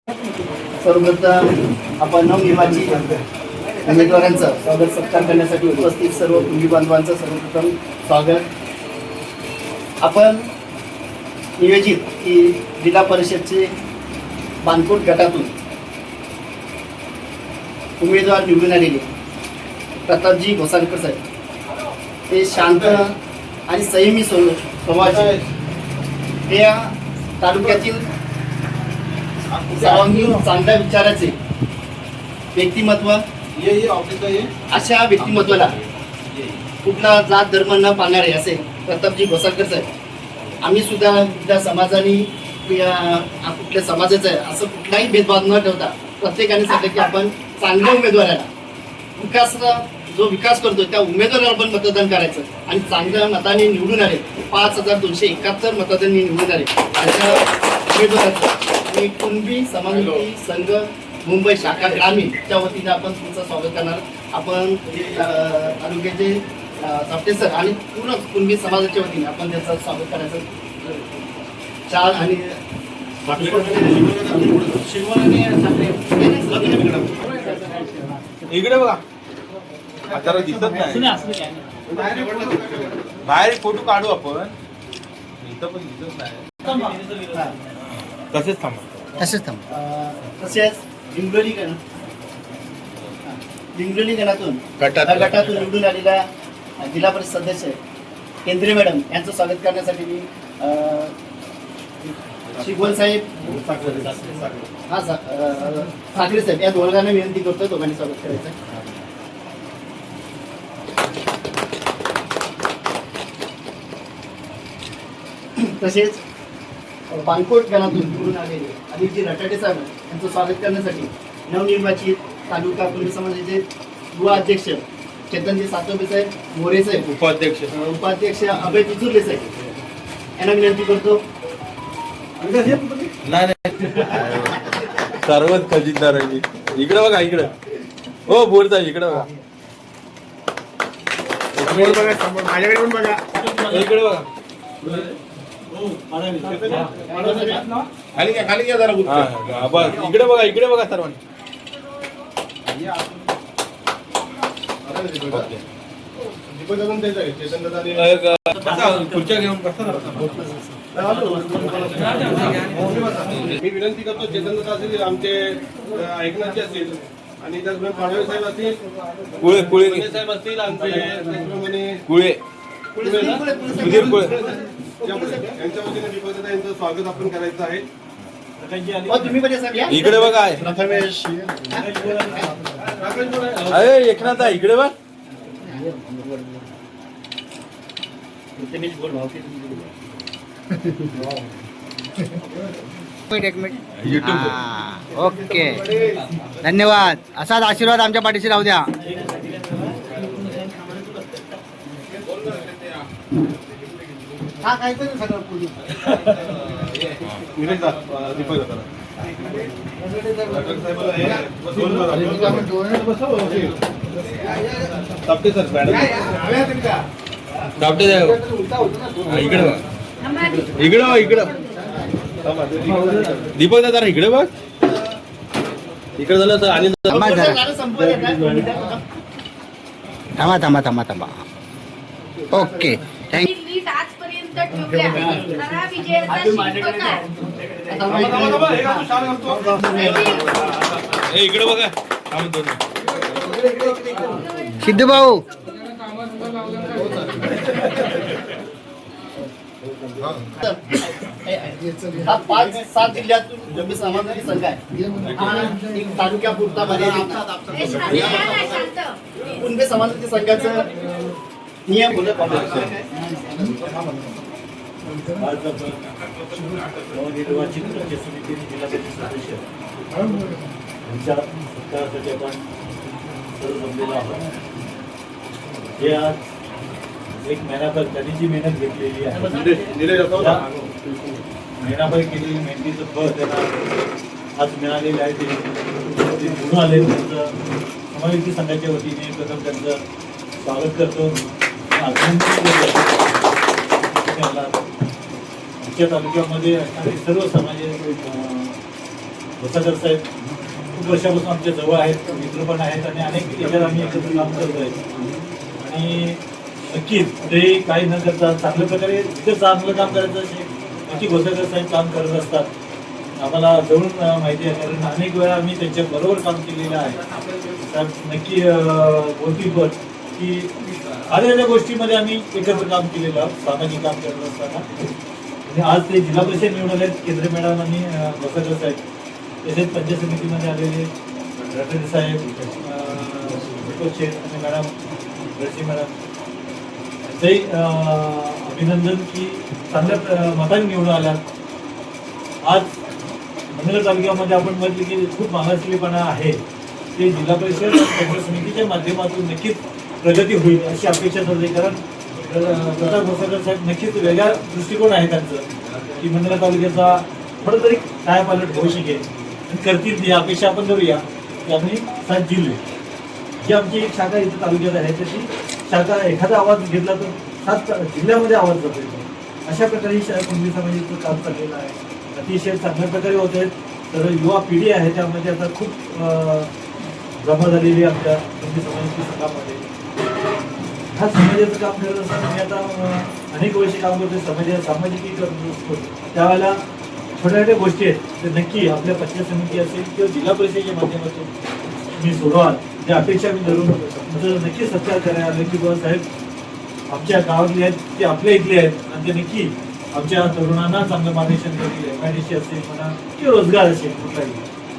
सर्वप्रथम आपण नवनिर्वाचित उमेदवारांचा स्वागत सत्कार करण्यासाठी उपस्थित सर्व कुंभी बांधवांचं सर्वप्रथम स्वागत. आपण नियोजित की जिल्हा परिषदचे बानकोट गटातून उमेदवार निवडून आलेले प्रतापजी घोसाळकर साहेब ते शांत आणि संयमी स्वभावाचे ते या तालुक्यातील सर्वांगीण चांगल्या विचाराचे व्यक्तिमत्व. अशा व्यक्तिमत्वाला कुठला जात धर्म न पाळणारे असे प्रतापजी घोसाळकर साहेब. आम्ही सुद्धा कुठल्या समाजाने कुठल्या समाजाचं आहे असं कुठलाही भेदभाव न ठेवता प्रत्येकाने सांगितलं की आपण चांगल्या उमेदवाराला जो विकास करतो त्या उमेदवाराला पण मतदान करायचं आणि चांगल्या मताने निवडून आले 5271 मतदारांनी निवडून आले अशा उमेदवाराचं आणि कुणबी समाजमुखी संघ मुंबई शाखा ग्रामीणच्या वतीने आपण तुमचं स्वागत करणार. आपण तालुक्याचे सापटे सर आणि पूर्ण कुणबी समाजाच्या वतीने आपण त्याचं स्वागत करायचं. चार आणि इकडे बघा आता दिसत नाही बाहेर फोटो काढू आपण इथं पण दिसत नाही तसेच तसेच लिंगलोली गणातून गटातून निवडून आलेल्या जिल्हा परिषद सदस्य केंद्रे मॅडम यांचं स्वागत करण्यासाठी मी शिगवण साहेब साखरे साहेब या दोघांना विनंती करतो दोघांनी स्वागत करायचं. तसेच बानकोट गणातून निवडून आलेले अनिलजी रटाटे साहेब यांचं स्वागत करण्यासाठी नवनिर्वाचित तालुका कुणबी समाजाचे युवा अध्यक्ष चेतनजी सातोबे साहेब, मोरे साहेब, उपाध्यक्ष अभय पिचुर्ले साहेब यांना विनंती करतो. सर्वच खजिनदार आहे. इकडे बघा इकडे हो बोर साहेब इकडे बघा माझ्याकडे पण बघा इकडे बघा खाली घ्या जरा इकडे बघा सर्वांनी खुर्च्या घेऊन मी विनंती करतो चेतनदादा असतील आमचे ऐकण्याचे असतील आणि त्याचप्रमाणे पाडवे साहेब असतील कुळे साहेब असतील आमचे त्याचप्रमाणे कुळे सुधीर कुळे यांच्या वतीने दीपकदादा यांचं स्वागत आपण करायचं आहे. तुम्ही पण या. इकडे बघा प्रथमेश अरे एकनाथ आहे इकडे बघ ओके धन्यवाद. असाच आशीर्वाद आमच्या पाठीशी राहू द्या. हा काहीतरी सगळं दीपकदादा सप्ते सर इकडे दीपक दादा इकडे बघ इकडे झालं तर आणि थांबा ओके थँक्यू. आजपर्यंत ठेवल्या विजयाचा इकडे बघा सिद्धू भाऊ हा 5-7 जिल्ह्यातून कुणबी समाजाची संघ आहे. हा एक तालुक्यापुरता कुणबी समाजाच्या संघाचं नियम बोलत नवनिर्वाचित पंचायत समिती जिल्हा परिषद सदस्य यांच्या सत्कारासाठी आपण सर्व जमलेलो आहोत. जे आज एक महिनाभर त्यांनी जी मेहनत घेतलेली आहे महिनाभर केलेली मेहनतीचं फळ त्यांना आज मिळालेलं आहे. ते निवडून आले त्यांचं समाजयुक्ती संघाच्या वतीने प्रथम त्यांचं स्वागत करतो. आमच्या तालुक्यामध्ये असणारे सर्व समाज घोसागर साहेब खूप वर्षापासून आमच्या जवळ आहेत, मित्र पण आहेत आणि अनेक याच्यात आम्ही एकत्र काम करतो आहे. आणि नक्कीच ते काही न करता चांगल्या प्रकारे जिथे चांगलं काम करायचं असेल नक्की घोसागर साहेब काम करत असतात. आम्हाला जवळून माहिती आहे, कारण अनेक वेळा आम्ही त्यांच्या बरोबर काम केलेलं आहे. साहेब नक्की बोलतील पण की आलेल्या गोष्टीमध्ये आम्ही एकत्र काम केलेलं आहोत सामाजिक काम करत असताना. आणि आज ते जिल्हा परिषद निवडून आले केंद्रे मॅडम आणि घोसागर साहेब, तसेच पंचायत समितीमध्ये आलेले रटणे साहेब, दीपक शेठ आणि मॅडम रशी मॅडम यांचंही अभिनंदन की चांगल्या मताने निवडून आल्यात. आज मंगळ तालुक्यामध्ये आपण म्हटलं की खूप मागासलेपणा आहे, ते जिल्हा परिषद पंचायत समितीच्या माध्यमातून नक्कीच प्रगती होईल अशी अपेक्षा करते. कारण प्रताप घोसागर साहेब नक्कीच वेगळा दृष्टिकोन आहे त्यांचं की मंगळ तालुक्याचा थोडं तरी कायापालट होऊ शकेल आणि करतील ती अपेक्षा आपण करूया की आम्ही 7 जिल्हे जी आमची एक शाखा इथं तालुक्यात आहे त्याची शाखा एखादा आवाज घेतला तर 7 जिल्ह्यामध्ये आवाज जातो. अशा प्रकारे कुणबी समाजाचं काम चाललेलं आहे, अतिशय चांगल्या प्रकारे होत आहेत. तर युवा पिढी आहे त्यामध्ये आता खूप जमा झालेली आहे आमच्या कुणबी समाजाच्या संघामध्ये. हा समाजाचं काम करत असताना मी आता अनेक वर्षे काम करतो सामाजिक करतो. त्यावेळेला छोट्या छोट्या गोष्टी आहेत तर नक्की आपल्या पंचायत समिती असेल किंवा जिल्हा परिषदेच्या माध्यमातून मी सोडवाल ज्या अपेक्षा मी धरून तर नक्की सत्कार करायला आले की बाबा साहेब आमच्या गावातले आहेत ते आपल्या इथले आहेत आणि ते नक्की आमच्या तरुणांना चांगलं मार्गदर्शन करतील. एमआयडीसी असेल म्हणा किंवा रोजगार असेल कुठलाही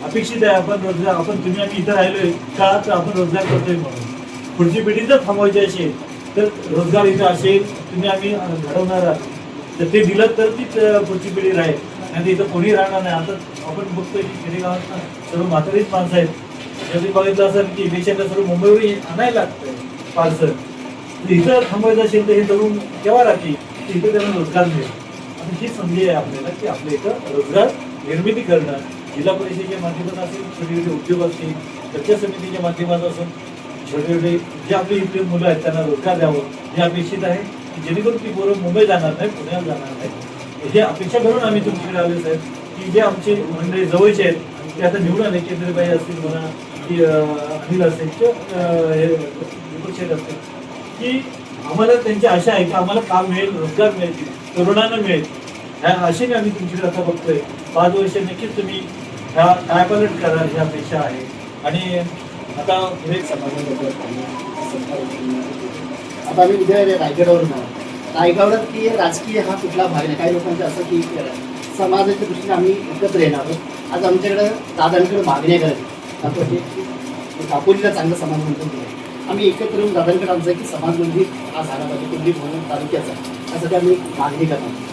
अपेक्षित आहे. आपण रोजगार तुम्ही आम्ही इथं राहिलोय का तर आपण रोजगार करतोय म्हणून पुढची पिढी जर थांबवायची असेल तर रोजगार इथं असेल तुम्ही आम्ही घडवणार आहात तर ते दिलं तर तीच पुढची पिढी राहील आणि इथं कोणी राहणार नाही. आता आपण बघतोय की खेडेगावात सर्व म्हातारीच माणसं आहेत. जरी बघितलं असेल की देशातल्या सर्व मुंबईवरून आणायला लागतंय पार्सल. इथं थांबवायचं असेल तर हे तरुण केव्हा राहतील इथं त्यांना रोजगार मिळेल. आणि ही संधी आहे आपल्याला की आपल्या इथं रोजगार निर्मिती करणं जिल्हा परिषदेच्या माध्यमातून असेल छोटे छोटे उद्योग असतील पंचायत समितीच्या माध्यमातून असून छोटे छोटे जे आपले इथले मुलं आहेत त्यांना रोजगार द्यावं हे अपेक्षित आहे की जेणेकरून ती पोरं मुंबई जाणार नाही पुण्याला जाणार नाही. हे अपेक्षा करून आम्ही तुमच्याकडे आलो साहेब की जे आमचे मंडळी जवळचे आहेत ते आता निवडून आले केंद्रबाई असतील म्हणा की अनिल असेल किंवा दीपक शेठ असतील की आम्हाला त्यांची आशा आहे की आम्हाला काम मिळेल रोजगार मिळेल तरुणांना मिळेल ह्या आशेने आम्ही तुमच्याकडे आता बघतोय. 5 वर्ष नक्कीच तुम्ही ह्या कायापालट करा ही अपेक्षा आहे. आणि आता पुढे आता आम्ही उद्या रायगडावरून रायगडावर की राजकीय हा कुठला भाग नाही. काही लोकांचं असं की समाजाच्या दृष्टीने आम्ही एकत्र येणार आहोत. आज आमच्याकडे दादांकडे मागण्या करायची आपण दापोलीला चांगला समाज मंदिर दिलं आम्ही एकत्र येऊन दादांकडे आमचं की समाज मंदिर हा झाला पाहिजे कुणबी म्हणून तालुक्याचा त्यासाठी आम्ही मागणी करणार.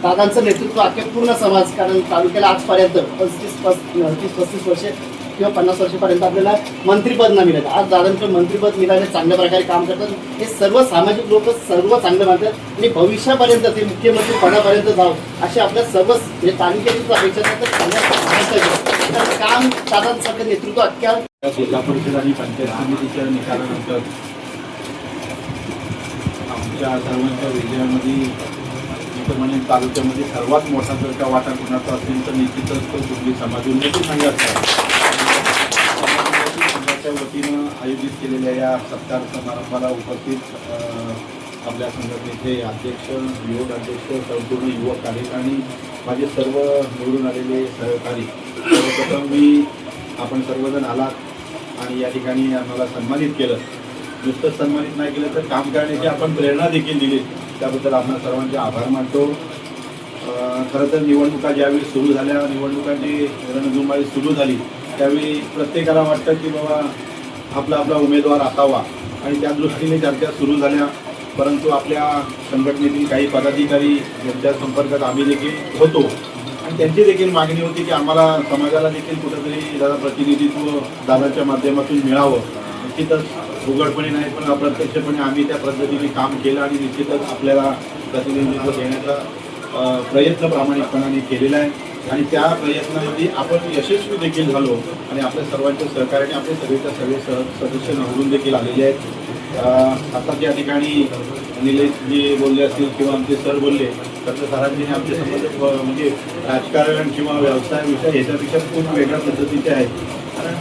दादांचं नेतृत्व अख्ख्या पूर्ण समाज कारण तालुक्याला आजपर्यंत 35 वर्ष किंवा 50 वर्षापर्यंत आपल्याला मंत्रिपद न मिळालं. आज दादांकडे मंत्रिपद मिळाले चांगल्या प्रकारे काम करतात. हे सर्व सामाजिक लोक सर्व चांगलं मानतात आणि भविष्यापर्यंत ते मुख्यमंत्री पदापर्यंत जावं अशी आपल्या सर्व तालुक्याचीच अपेक्षा असतात. काम दादांसारखं नेतृत्व अख्ख्या जिल्हा परिषद आणि पंचायत समितीच्या निकालानंतर आमच्या सर्वांच्या विजयामध्ये मी म्हणेन तालुक्यामध्ये सर्वात मोठा जर का वाटा कुणाचा असेल तर निश्चितच तो कुणबी समाज उन्नती संघाचा संघाच्या वतीनं आयोजित केलेल्या या सत्कार समारंभाला उपस्थित आपल्या संघटनेचे अध्यक्ष युवक अध्यक्ष संपूर्ण युवक कार्यकारिणी माझे सर्व निवडून आलेले सहकारी सर्वप्रथम मी आपण सर्वजण आलात आणि या ठिकाणी आम्हाला सन्मानित केलं. नुसतंच सन्मानित नाही केलं तर काम करण्याची आपण प्रेरणा देखील दिली त्याबद्दल आपण सर्वांचे आभार मानतो. खरं तर निवडणुका ज्यावेळी सुरू झाल्या निवडणुकांची रणधुमाळी सुरू झाली त्यावेळी प्रत्येकाला वाटतं की बाबा आपला आपला उमेदवार असावा आणि त्या दृष्टीने चर्चा सुरू झाल्या. परंतु आपल्या संघटनेतील काही पदाधिकारी यांच्या संपर्कात आम्ही देखील होतो आणि त्यांची देखील मागणी होती की आम्हाला समाजाला देखील कुठंतरी दादा प्रतिनिधित्व दादाच्या माध्यमातून मिळावं. निश्चितच उघडपणे नाही पण अप्रत्यक्षपणे आम्ही त्या पद्धतीने काम केलं आणि निश्चितच आपल्याला प्रतिनिधित्व देण्याचा प्रयत्न प्रामाणिकपणाने केलेला आहे आणि त्या प्रयत्नामध्ये आपण यशस्वी देखील झालो आणि आपल्या सर्वांच्या सहकार्याने आपले सगळे सदस्य निवडून देखील आलेले आहेत. आता त्या ठिकाणी निलेश जी बोलले असतील किंवा आमचे सर बोलले तर सरांनी आमचे संबंध म्हणजे राजकारण किंवा व्यवसाय विषय याच्यापेक्षा खूप वेगळ्या पद्धतीचे आहेत. कारण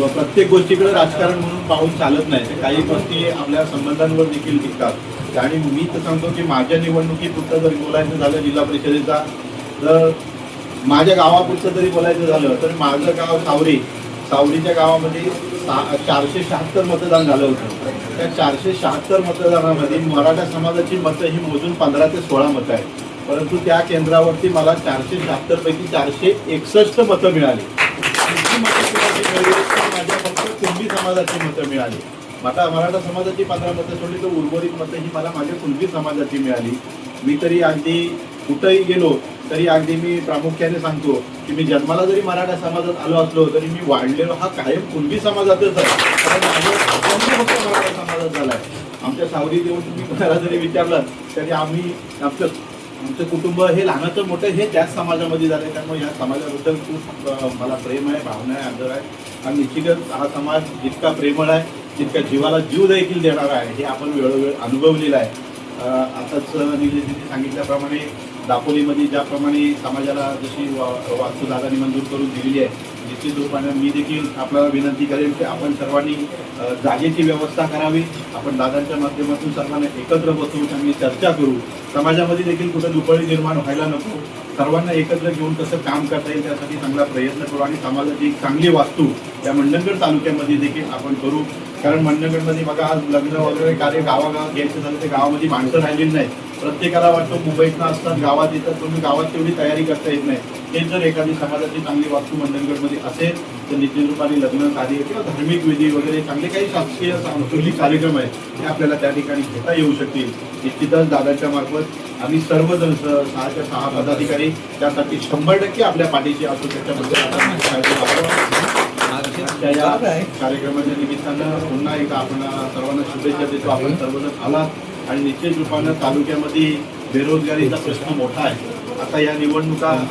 प्रत्येक गोष्टीकडे राजकारण म्हणून पाहून चालत नाही, तर काही गोष्टी आपल्या संबंधांवर देखील टिकतात. आणि मी तर सांगतो की माझ्या निवडणुकीपुरतं जरी बोलायचं झालं जिल्हा परिषदेचा, जर माझ्या गावापुरतं जरी बोलायचं झालं तर माझं गाव सावरीच्या गावामध्ये 476 मतदान झालं होतं. त्या 476 मतदानामध्ये मराठा समाजाची मतं ही मोजून 15 ते 16 मतं आहेत. परंतु त्या केंद्रावरती मला 476 पैकी 461 मतं मिळाली. माझ्या फक्त कुणबी समाजाची मतं मिळाली. मराठा समाजाची 15 मतं सोडली तर उर्वरित मतं ही मला माझ्या कुणबी समाजाची मिळाली. मी तरी अगदी कुठंही गेलो तरी अगदी मी प्रामुख्याने सांगतो की मी जन्माला जरी मराठा समाजात आलो असलो तरी मी वाढलेलो हा कायम कुणबी समाजातच आहे. कारण माझं जन्म फक्त मराठा समाजात झाला आहे. आमच्या सावरीत येऊन तुम्ही कोणाला जरी विचारलं तरी आमचं कुटुंब हे लहानाचं मोठं हे त्याच समाजामध्ये झालं आहे. त्यामुळे या समाजाबद्दल खूप मला प्रेम आहे, भावना आहे, आदर आहे. आणि निश्चितच हा समाज जितका प्रेमळ आहे तितका जीवाला जीव देखील देणारा आहे हे आपण वेळोवेळ अनुभवलेलं आहे. आताच निलेशजींनी सांगितल्याप्रमाणे दापोलीमध्ये ज्याप्रमाणे समाजाला जशी वास्तू जागांनी मंजूर करून दिलेली आहे, निश्चित रूपाने मी देखील आपल्याला विनंती करेन की आपण सर्वांनी जागेची व्यवस्था करावी. आपण दादांच्या माध्यमातून सर्वांना एकत्र बसवून चांगली चर्चा करू. समाजामध्ये देखील कुठं दुपळी निर्माण व्हायला नको. सर्वांना एकत्र घेऊन कसं काम करता येईल त्यासाठी चांगला प्रयत्न करू आणि समाजाची एक चांगली वास्तू या मंडणगड तालुक्यामध्ये देखील आपण करू. कारण मंडणगडमध्ये बघा आज लग्न वगैरे कार्य गावागावात घ्यायचं झालं ते गावामध्ये माणसं राहिलेली नाही. प्रत्येकाला वाटतं मुंबईतनं असतात गावात येतात, तुम्ही गावात तेवढी तयारी करता येत नाही. हे जर एखादी समाजाची चांगली वास्तू मंडणगडमध्ये असेल तर निश्चित रूपाने लग्न कार्य किंवा धार्मिक विधी वगैरे चांगले काही शासकीय सांस्कृतिक कार्यक्रम आहेत हे आपल्याला त्या ठिकाणी घेता येऊ शकतील. निश्चितच दादांच्या मार्फत आम्ही सर्वजण 6 पदाधिकारी त्यासाठी 100% आपल्या पाठीशी असू. त्याच्याबद्दल या कार्यक्रमाच्या निमित्तानं पुन्हा एकदा आपण सर्वांना शुभेच्छा देतो. आपण सर्वजण आलात आणि निश्चित रूपानं तालुक्यामध्ये बेरोजगारीचा प्रश्न मोठा आहे. आता या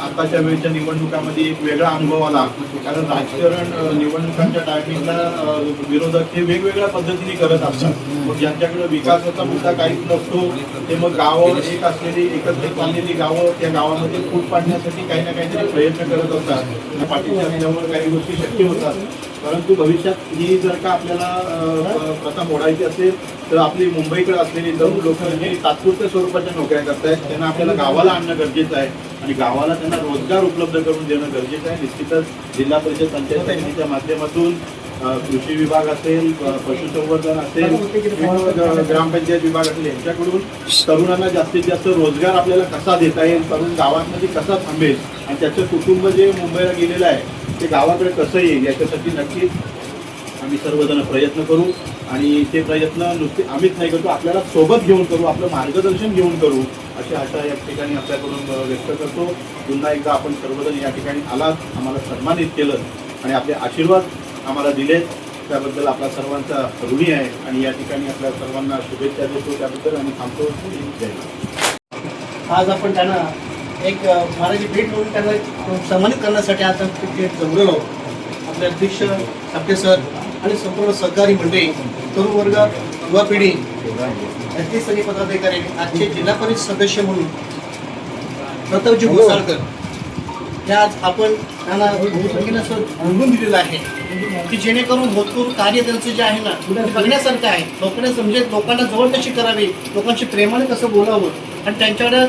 आताच्या वेळेच्या निवडणुकामध्ये एक वेगळा अनुभव आला. कारण राजकारण निवडणुकांच्या टायमिंगला विरोधक हे वेगवेगळ्या पद्धतीने करत असतात. मग ज्यांच्याकडे विकासाचा मुद्दा काहीच नसतो ते मग गावं एक असलेली एकत्रित बांधलेली गावं त्या गावामध्ये फूट पाडण्यासाठी काही ना काहीतरी प्रयत्न करत असतात. पाठीशी असल्यामुळे काही गोष्टी शक्य होतात. परंतु भविष्यात ही जर का आपल्याला प्रथा मोडायची असेल तर आपली मुंबईकडे असलेली तरुण लोक जी तात्पुरत्या स्वरूपाच्या नोकऱ्या करतायत त्यांना आपल्याला गावाला आणणं गरजेचं आहे आणि गावाला त्यांना रोजगार उपलब्ध करून देणं गरजेचं आहे. निश्चितच जिल्हा परिषद पंचायत समितीच्या माध्यमातून कृषी विभाग असेल, पशुसंवर्धन असेल किंवा ग्रामपंचायत विभाग असेल यांच्याकडून तरुणांना जास्तीत जास्त रोजगार आपल्याला कसा देता येईल, तरुण गावांमध्ये कसा थांबेल आणि त्याचं कुटुंब जे मुंबईला गेलेलं आहे ते गावाकडे कसं येईल याच्यासाठी नक्कीच आम्ही सर्वजण प्रयत्न करू. आणि ते प्रयत्न नुसते आम्हीच नाही करतो, आपल्याला सोबत घेऊन करू, आपलं मार्गदर्शन घेऊन करू अशी आशा या ठिकाणी आपल्याकडून व्यक्त करतो. पुन्हा एकदा आपण सर्वजण या ठिकाणी आलात, आम्हाला सन्मानित केलं आणि आपले आशीर्वाद आम्हाला दिलेत त्याबद्दल आपला सर्वांचा ऋणी आहे आणि या ठिकाणी आपल्या सर्वांना शुभेच्छा देतो. त्याबद्दल आम्ही थांबतो. आज आपण त्यांना एक महाराजी भेट म्हणून त्यांना सन्मानित करण्यासाठी आता तिथे जमलेलो. आपले अध्यक्ष आपले सर आणि संपूर्ण सहकारी मंडळी, तरुण वर्ग, युवा पिढी, यांचे सगळे पदाधिकारी, आजचे जिल्हा परिषद सदस्य म्हणून प्रतापजी घोसाळकर हे आज आपण त्यांना असं निवडून दिलेलं आहे की जेणेकरून होतकरू कार्य त्यांचं जे आहे ना ते बघण्यासारखं आहे. लोकांना जवळ कशी करावी, लोकांशी प्रेमाने कसं बोलावं आणि त्यांच्याकडे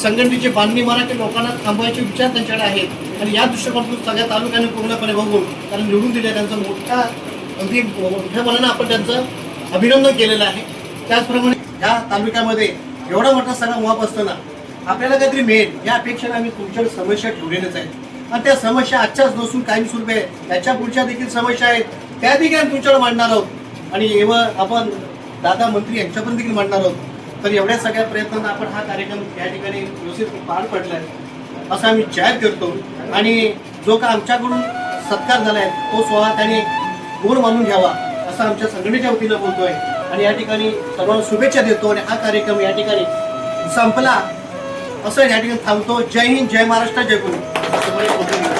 संघटनेची बांधणी मराठी लोकांना थांबवायचे विचार त्यांच्याकडे आहेत. आणि या दृष्टिकोनातून सगळ्या तालुक्याने पूर्णपणे बघून त्यांना निवडून दिले. त्यांचा अगदी मोठ्या मनानं आपण त्यांचं अभिनंदन केलेलं आहे. त्याचप्रमाणे या तालुक्यामध्ये एवढा मोठा सगळा मुहाप असताना आपल्याला काहीतरी मिळेल या अपेक्षेने आम्ही तुमच्याकडे समस्या ठेवलेल्याच आहेत आणि त्या समस्या आजच्याच नसून कायमस्वरूपी आहे. त्याच्या पुढच्या देखील समस्या आहेत त्या देखील आम्ही तुमच्याकडे मांडणार आहोत आणि आपण दादा मंत्री यांच्यापर्यंत देखील मांडणार आहोत. तर एवढ्या सगळ्या प्रयत्नांना आपण हा कार्यक्रम या ठिकाणी व्यवस्थित पार पडला आहे असं आम्ही जाहीर करतो. आणि जो का आमच्याकडून सत्कार झाला आहे तो सोहळा त्यांनी गोड मानून घ्यावा असं आमच्या संघटनेच्या वतीनं बोलतोय आणि या ठिकाणी सर्वांना शुभेच्छा देतो आणि हा कार्यक्रम या ठिकाणी संपला असं या ठिकाणी थांबतो. जय हिंद, जय महाराष्ट्र, जय गुरु.